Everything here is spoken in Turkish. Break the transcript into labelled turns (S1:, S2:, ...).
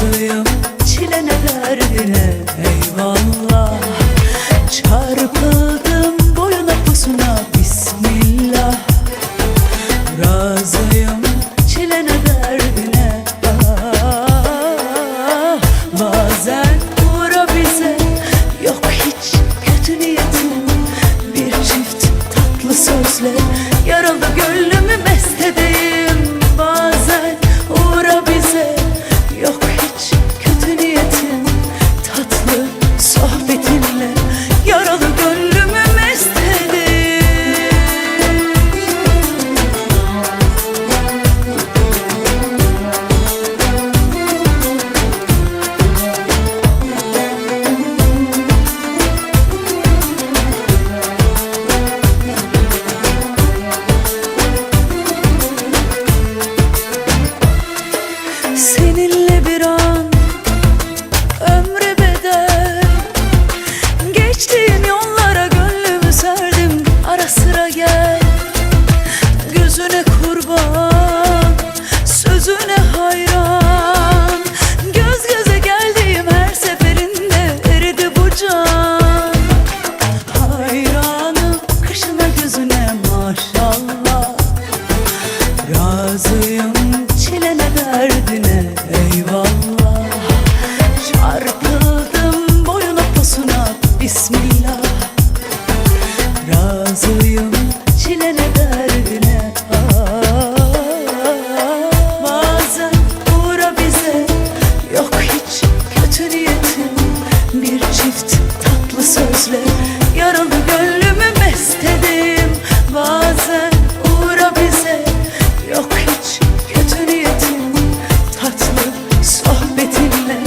S1: Razıyım çilene derdine eyvallah. Çarpıldım boyuna posuna bismillah. Razıyım çilene derdine ah. Bazen uğra bize, yok hiç kötü niyetim. Bir çift tatlı sözle yaralı gönlümü mest edeyim. Bazen uğra bize, yok hiç kötü niyetim. Tatlı sohbetinle yaralı gönlümü mest edeyim. Seninle bir an ömre bedel, geçtiğin yollara gönlümü serdim. Ara sıra gel, gözüne kurban, sözüne hayran. Göz göze geldiğim her seferinde eridi bu can. Hayranım kışına gözüne maşallah. Razıyım çilene derdine eyvallah. Çarpıldım boyuna posuna bismillah. Razıyım çilene derdine ah. Bazen uğra bize, yok hiç kötü niyetim. Bir çift tatlı sözle yaralı gönlümü mest edeyim. Bazen uğra bize, yok hiç kötü niyetim. Tatlı sohbetinle